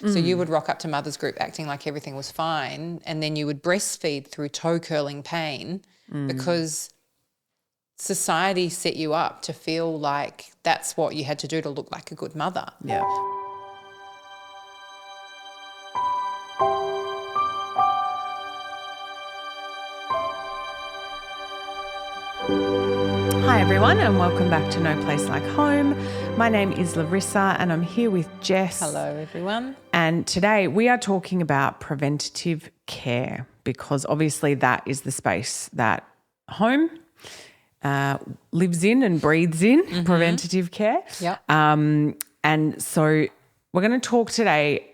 So you would rock up to mother's group acting like everything was fine, and then you would breastfeed through toe curling pain because society set you up to feel like that's what you had to do to look like a good mother. Yeah. Hi everyone and welcome back to No Place Like Home. My name is Larissa and I'm here with Jess. Hello everyone. And today we are talking about preventative care because obviously that is the space that home lives in and breathes in, preventative care. Yep. And so we're going to talk today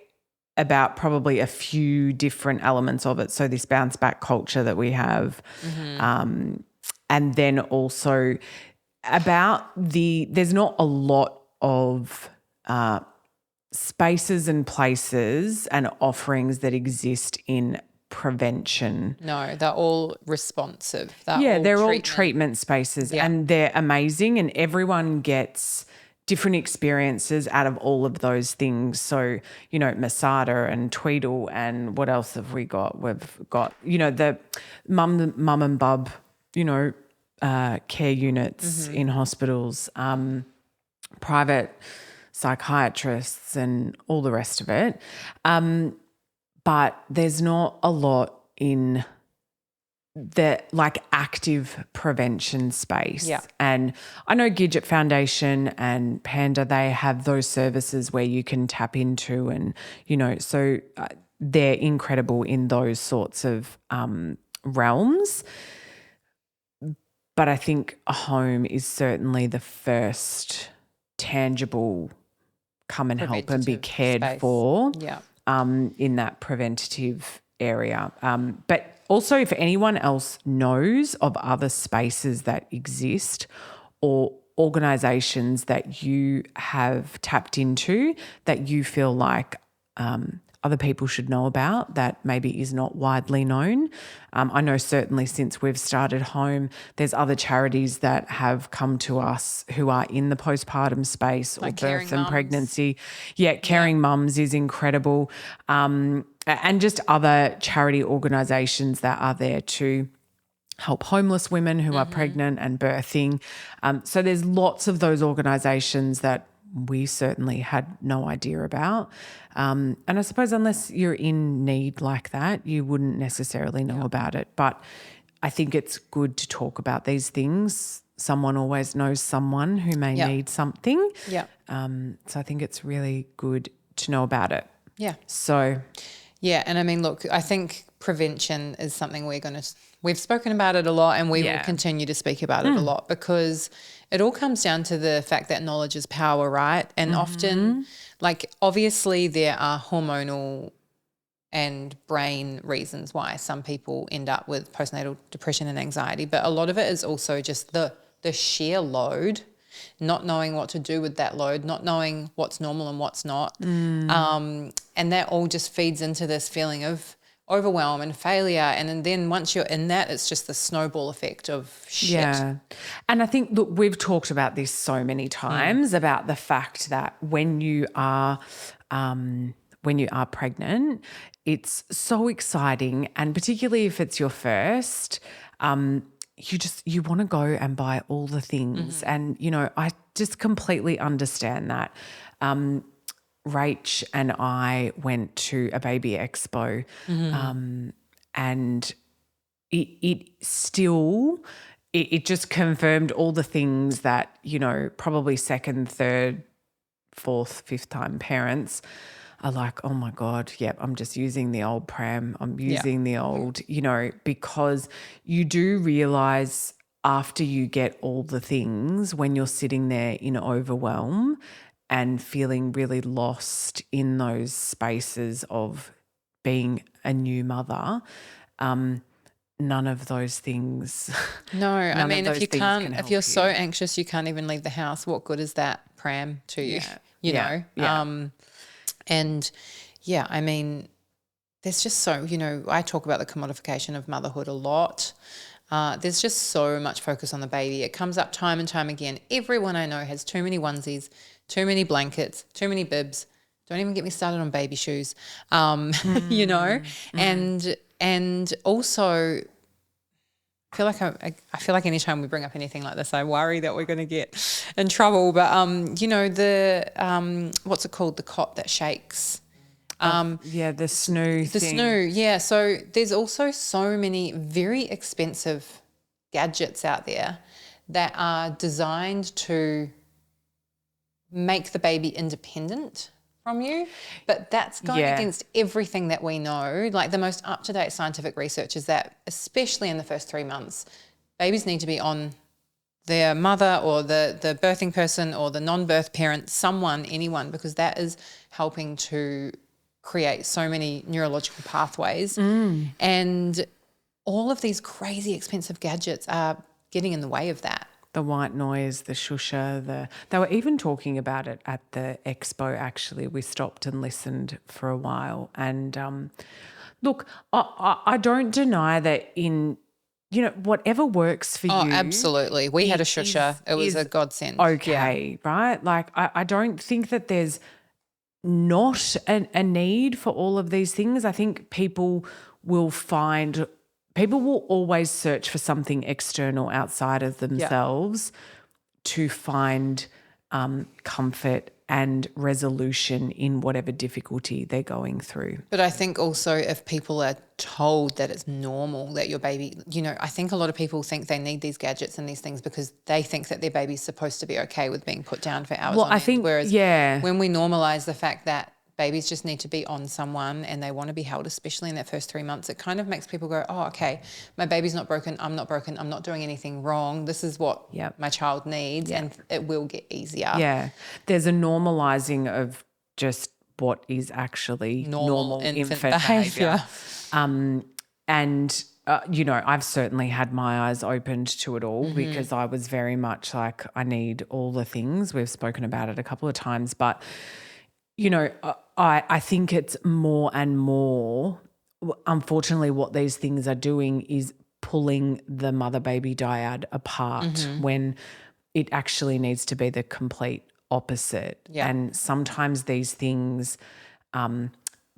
about probably a few different elements of it. So this bounce back culture that we have, and then also about there's not a lot of spaces and places and offerings that exist in prevention. No, they're all responsive. They're all treatment spaces and they're amazing and everyone gets different experiences out of all of those things. So, you know, Masada and Tweedle and what else have we got? We've got, you know, the mum and bub, you know, care units in hospitals, private psychiatrists and all the rest of it. But there's not a lot in the like active prevention space. Yeah. And I know Gidget Foundation and Panda, they have those services where you can tap into and, you know, so they're incredible in those sorts of realms. But I think a home is certainly the first tangible come and help and be cared for in that preventative area. But also if anyone else knows of other spaces that exist or organisations that you have tapped into that you feel like other people should know about that maybe is not widely known. I know certainly since we've started home, there's other charities that have come to us who are in the postpartum space or like birth and pregnancy. Yeah, Caring Mums is incredible. And just other charity organisations that are there to help homeless women who are pregnant and birthing. So there's lots of those organisations that we certainly had no idea about. And I suppose unless you're in need like that, you wouldn't necessarily know about it. But I think it's good to talk about these things. Someone always knows someone who may need something. Yeah. So I think it's really good to know about it. Yeah. So. Yeah. And I mean, look, I think prevention is something we've spoken about it a lot and we will continue to speak about it a lot because it all comes down to the fact that knowledge is power, right? And often, like obviously there are hormonal and brain reasons why some people end up with postnatal depression and anxiety, but a lot of it is also just the sheer load, not knowing what to do with that load, not knowing what's normal and what's not. And that all just feeds into this feeling of overwhelm and failure. And then once you're in that, it's just the snowball effect of shit. Yeah. And I think, look, we've talked about this so many times about the fact that when you are pregnant, it's so exciting. And particularly if it's your first, you want to go and buy all the things. And, you know, I just completely understand that. Rach and I went to a baby expo and it just confirmed all the things that, you know, probably second, third, fourth, fifth time parents are like, oh my God, yep, I'm just using the old pram. I'm using the old, you know, because you do realise after you get all the things when you're sitting there in overwhelm and feeling really lost in those spaces of being a new mother, none of those things. No, I mean, if you're so anxious you can't even leave the house, what good is that pram to you? You know? Yeah. And yeah, I mean, there's just so, you know, I talk about the commodification of motherhood a lot. There's just so much focus on the baby. It comes up time and time again. Everyone I know has too many onesies, too many blankets, too many bibs, don't even get me started on baby shoes, you know, and also I feel like anytime we bring up anything like this, I worry that we're going to get in trouble. But, you know, what's it called? The cot that shakes. The snoo The thing. snoo, yeah. So there's also so many very expensive gadgets out there that are designed to make the baby independent from you, but that's going against everything that we know. Like the most up-to-date scientific research is that, especially in the first 3 months, babies need to be on their mother or the birthing person or the non-birth parent, anyone, because that is helping to create so many neurological pathways. And all of these crazy expensive gadgets are getting in the way of that. The white noise, the shusher, they were even talking about it at the expo, actually. We stopped and listened for a while. And look, I don't deny that in, you know, whatever works for you. Oh, absolutely. We had a shusher. It was a godsend. Okay, right? Like I don't think that there's not a need for all of these things. I think people will always search for something external outside of themselves to find comfort and resolution in whatever difficulty they're going through. But I think also if people are told that it's normal that your baby, you know, I think a lot of people think they need these gadgets and these things because they think that their baby's supposed to be okay with being put down for hours on end. Whereas when we normalise the fact that babies just need to be on someone and they want to be held, especially in that first 3 months, it kind of makes people go, oh, okay, my baby's not broken, I'm not doing anything wrong, this is what my child needs, and it will get easier. Yeah. There's a normalising of just what is actually normal infant behaviour. You know, I've certainly had my eyes opened to it all because I was very much like, I need all the things. We've spoken about it a couple of times, but you know, I think it's more and more, unfortunately, what these things are doing is pulling the mother-baby dyad apart when it actually needs to be the complete opposite. Yeah. And sometimes these things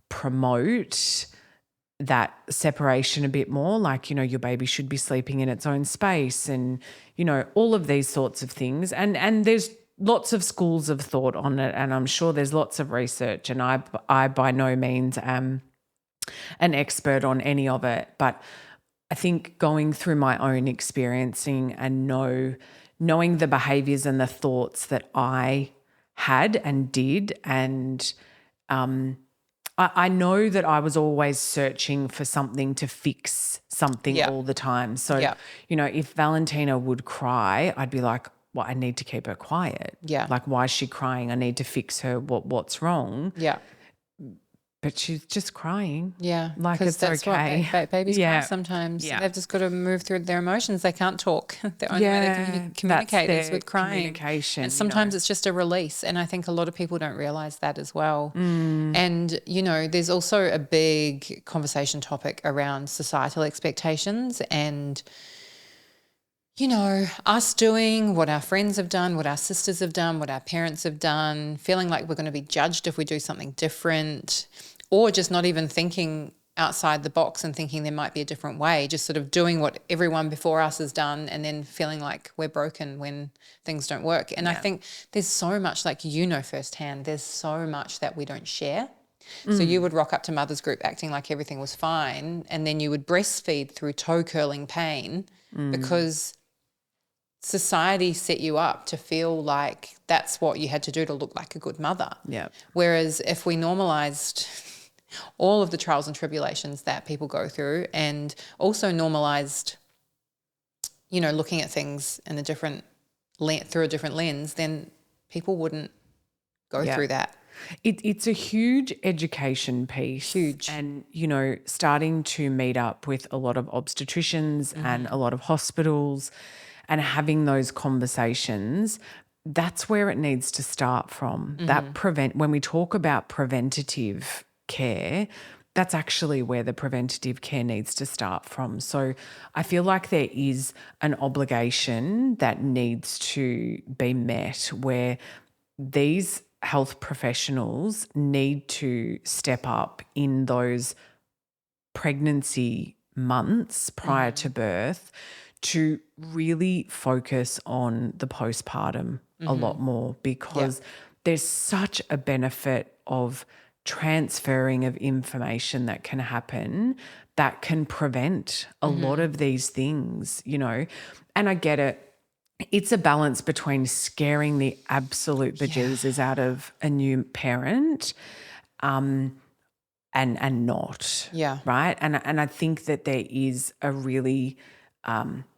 promote that separation a bit more, like, you know, your baby should be sleeping in its own space and, you know, all of these sorts of things. And there's lots of schools of thought on it, and I'm sure there's lots of research, and I by no means am an expert on any of it, but I think going through my own experiencing and knowing the behaviours and the thoughts that I had and did, and I know that I was always searching for something to fix something all the time. So, you know, if Valentina would cry, I'd be like, well, I need to keep her quiet. Yeah. Like, why is she crying? I need to fix her. What's wrong? Yeah. But she's just crying. Yeah. Like, it's that's okay. What babies cry sometimes. Yeah. They've just got to move through their emotions. They can't talk. The only way they can communicate is with crying. Communication. And sometimes it's just a release. And I think a lot of people don't realise that as well. And, you know, there's also a big conversation topic around societal expectations and, you know, us doing what our friends have done, what our sisters have done, what our parents have done, feeling like we're going to be judged if we do something different, or just not even thinking outside the box and thinking there might be a different way, just sort of doing what everyone before us has done and then feeling like we're broken when things don't work. And I think there's so much, like, you know firsthand, there's so much that we don't share. So you would rock up to mother's group acting like everything was fine, and then you would breastfeed through toe curling pain because society set you up to feel like that's what you had to do to look like a good mother. Yeah. Whereas if we normalised all of the trials and tribulations that people go through, and also normalised, you know, looking at things in through a different lens, then people wouldn't go through that. It's a huge education piece. Huge. And, you know, starting to meet up with a lot of obstetricians and a lot of hospitals and having those conversations, that's where it needs to start from. When we talk about preventative care, that's actually where the preventative care needs to start from. So I feel like there is an obligation that needs to be met where these health professionals need to step up in those pregnancy months prior to birth to really focus on the postpartum a lot more, because there's such a benefit of transferring of information that can happen that can prevent a lot of these things, you know. And I get it. It's a balance between scaring the absolute bejesus out of a new parent and not. Yeah. Right? And I think that there is a really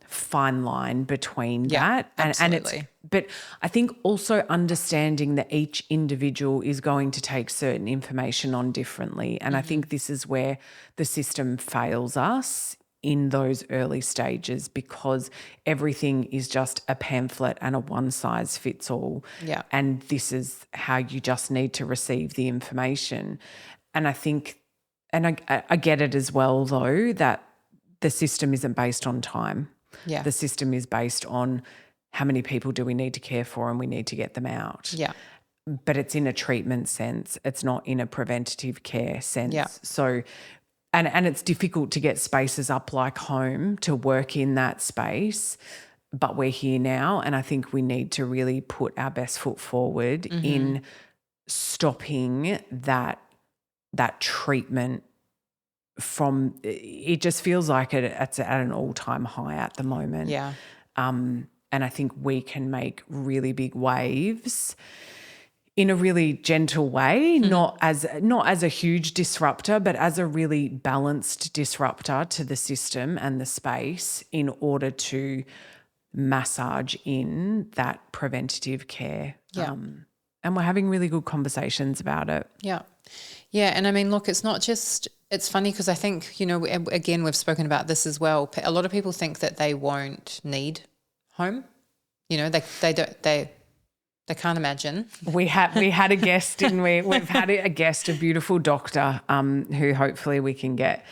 fine line between that. Absolutely. But I think also understanding that each individual is going to take certain information on differently. And I think this is where the system fails us in those early stages, because everything is just a pamphlet and a one size fits all. Yeah. And this is how you just need to receive the information. And I think, and I get it as well though, that the system isn't based on time. Yeah. The system is based on how many people do we need to care for and we need to get them out. Yeah. But it's in a treatment sense. It's not in a preventative care sense. Yeah. So, and it's difficult to get spaces up like home to work in that space, but we're here now, and I think we need to really put our best foot forward in stopping that treatment from, it just feels like it's at an all-time high at the moment. Yeah. And I think we can make really big waves in a really gentle way, not as a huge disruptor, but as a really balanced disruptor to the system and the space, in order to massage in that preventative care. Yeah. And we're having really good conversations about it. Yeah. Yeah. And I mean, look, it's not just, it's funny because I think, you know, again, we've spoken about this as well. A lot of people think that they won't need home. You know, they can't imagine. We had a guest, didn't we? We've had a guest, a beautiful doctor, who hopefully we can get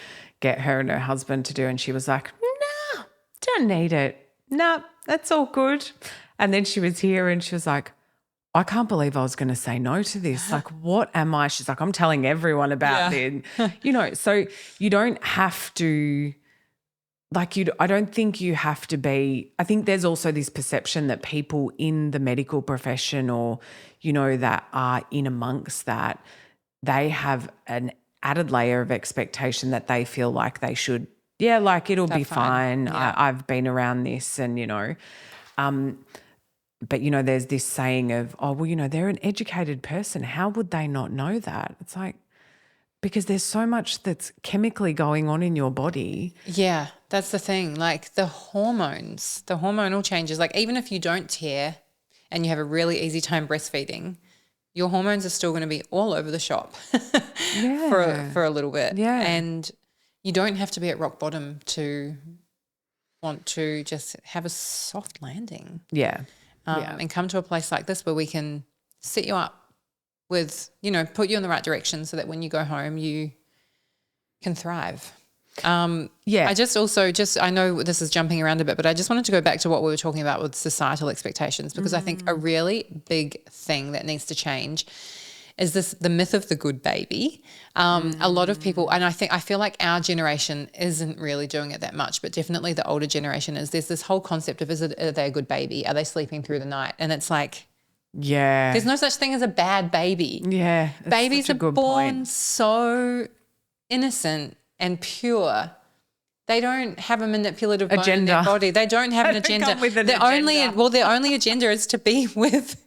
her and her husband to do. And she was like, "No, don't need it. No, that's all good." And then she was here and she was like, "I can't believe I was going to say no to this. Like, what am I?" She's like, "I'm telling everyone about it." You know, so you don't have to. I don't think you have to be. I think there's also this perception that people in the medical profession, or, you know, that are in amongst that, they have an added layer of expectation that they feel like they should, like it'll be fine. Yeah. I've been around this, and, you know, but, you know, there's this saying of, "Oh, well, you know, they're an educated person. How would they not know that?" It's like, because there's so much that's chemically going on in your body. Yeah, that's the thing. Like the hormones, the hormonal changes, like even if you don't tear and you have a really easy time breastfeeding, your hormones are still going to be all over the shop for a little bit. Yeah. And you don't have to be at rock bottom to want to just have a soft landing. Yeah. And come to a place like this where we can set you up with, you know, put you in the right direction so that when you go home you can thrive. I just also I know this is jumping around a bit, but I just wanted to go back to what we were talking about with societal expectations, because I think a really big thing that needs to change is the myth of the good baby. A lot of people, and I feel like our generation isn't really doing it that much, but definitely the older generation is. There's this whole concept of, are they a good baby? Are they sleeping through the night? And it's like, there's no such thing as a bad baby. Yeah. Babies are born so innocent and pure. They don't have a manipulative bone in their body. They don't have an agenda. Their only agenda is to be with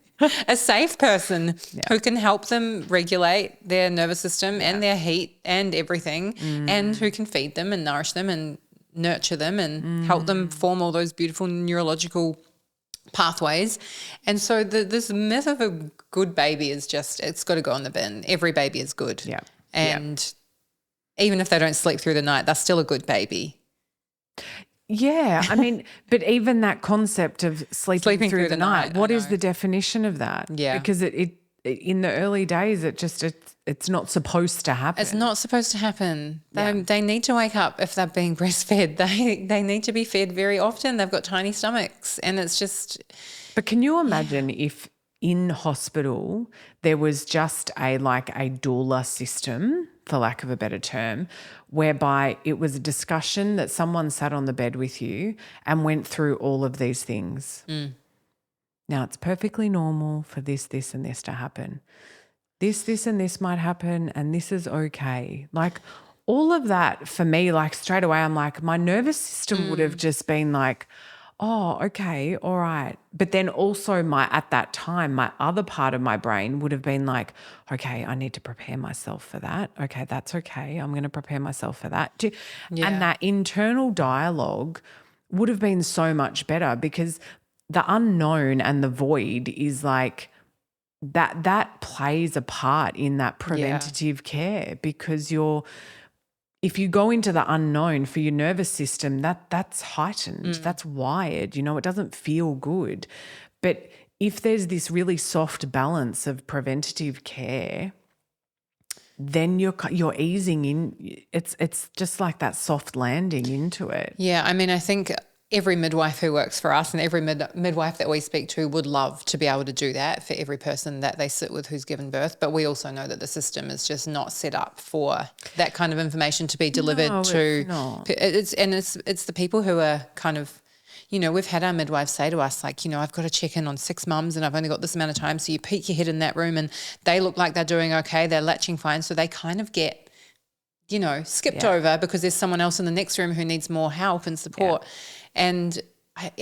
a safe person who can help them regulate their nervous system and their heat and everything, and who can feed them and nourish them and nurture them and help them form all those beautiful neurological pathways. And so this myth of a good baby is just, it's got to go in the bin. Every baby is good. Yeah. And even if they don't sleep through the night, they're still a good baby. Yeah. I mean, but even that concept of sleeping through the night, what is the definition of that? Yeah. Because it in the early days, it's not supposed to happen. It's not supposed to happen. They need to wake up if they're being breastfed. They need to be fed very often. They've got tiny stomachs, and it's just. But can you imagine if in hospital, there was just a doula system, for lack of a better term, whereby it was a discussion that someone sat on the bed with you and went through all of these things. Now, it's perfectly normal for this, and this to happen. This, and this might happen, and this is okay. Like, all of that for me, like, straight away, I'm like, my nervous system would have just been like, oh, okay, all right. But then also at that time, my other part of my brain would have been like, okay, I need to prepare myself for that. Okay, that's okay. I'm going to prepare myself for that. And that internal dialogue would have been so much better, because the unknown and the void is like that plays a part in that preventative care, because if you go into the unknown for your nervous system, that's heightened, that's wired, it doesn't feel good. But if there's this really soft balance of preventative care, then you're easing in. It's just like that soft landing into it. Yeah, I mean, I think every midwife who works for us and every midwife that we speak to would love to be able to do that for every person that they sit with who's given birth. But we also know that the system is just not set up for that kind of information to be delivered to. It's the people who are kind of, we've had our midwives say to us, like, I've got to check in on 6 mums and I've only got this amount of time. So you peek your head in that room and they look like they're doing okay, they're latching fine. So they kind of get, skipped over because there's someone else in the next room who needs more help and support. Yeah. And I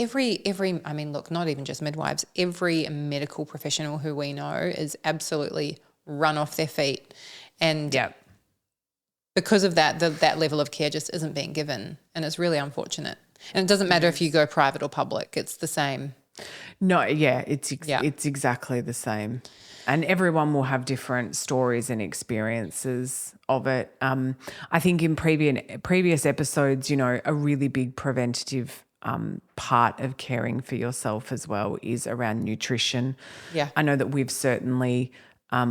mean, look, not even just midwives, every medical professional who we know is absolutely run off their feet. And because of that, that level of care just isn't being given. And it's really unfortunate. And it doesn't matter if you go private or public, it's the same. No, it's exactly the same. And everyone will have different stories and experiences of it. I think in previous episodes, a really big preventative part of caring for yourself as well is around nutrition. Yeah. I know that we've certainly,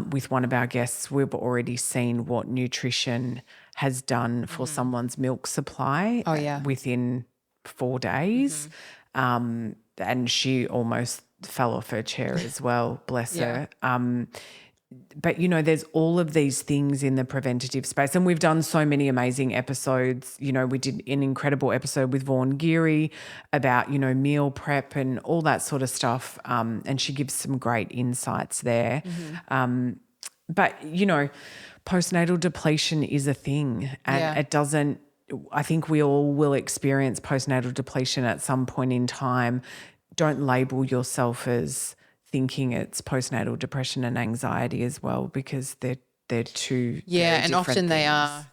with one of our guests, we've already seen what nutrition has done for someone's milk supply within 4 days. And she almost fell off her chair as well, bless her. But, there's all of these things in the preventative space, and we've done so many amazing episodes. We did an incredible episode with Vaughan Geary about, meal prep and all that sort of stuff, and she gives some great insights there. But, postnatal depletion is a thing, and it doesn't – I think we all will experience postnatal depletion at some point in time. Don't label yourself as thinking it's postnatal depression and anxiety as well, because they're two and often things. They are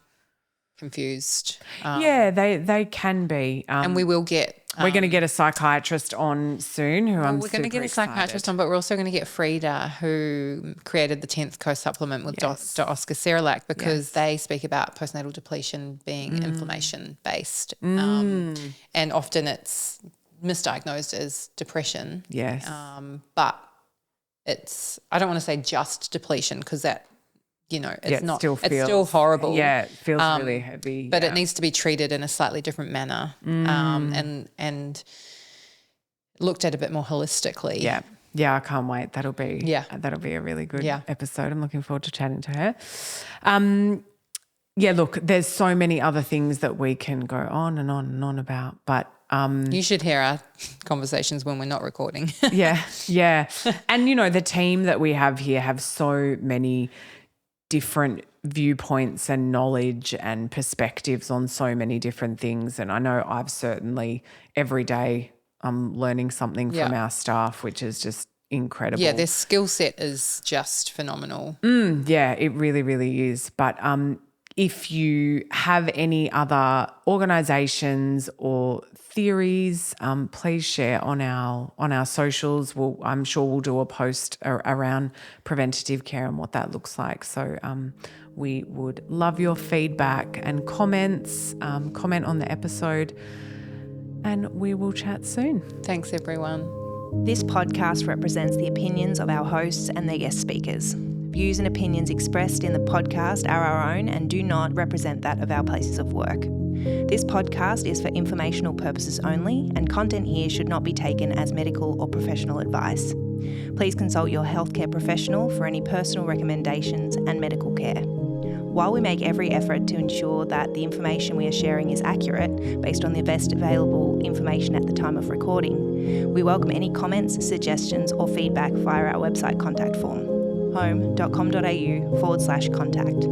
confused. They can be. And we will get we're going to get a psychiatrist on soon who I'm super excited. We're going to get a psychiatrist on, but we're also going to get Frida, who created the 10th co-supplement with Dr. Oscar Serelak, because they speak about postnatal depletion being inflammation-based. And often it's misdiagnosed as depression. Yes. But I don't want to say just depletion, because that, it's not, it's still horrible. Yeah, it feels really heavy. But it needs to be treated in a slightly different manner and looked at a bit more holistically. Yeah. Yeah, I can't wait. That'll be a really good episode. I'm looking forward to chatting to her. Look, there's so many other things that we can go on and on and on about, but you should hear our conversations when we're not recording. Yeah. And, the team that we have here have so many different viewpoints and knowledge and perspectives on so many different things. And I know I've certainly every day I'm learning something from our staff, which is just incredible. Yeah, their skill set is just phenomenal. Yeah, it really, really is. But if you have any other organisations or theories, please share on our socials. I'm sure we'll do a post around preventative care and what that looks like. So we would love your feedback and comments. Comment on the episode, and we will chat soon. Thanks, everyone. This podcast represents the opinions of our hosts and their guest speakers. Views and opinions expressed in the podcast are our own and do not represent that of our places of work. This podcast is for informational purposes only, and content here should not be taken as medical or professional advice. Please consult your healthcare professional for any personal recommendations and medical care. While we make every effort to ensure that the information we are sharing is accurate based on the best available information at the time of recording, we welcome any comments, suggestions or feedback via our website contact form, home.com.au/contact.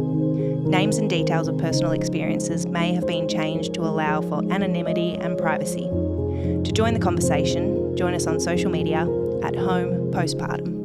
Names and details of personal experiences may have been changed to allow for anonymity and privacy. To join the conversation, join us on social media at Home Postpartum.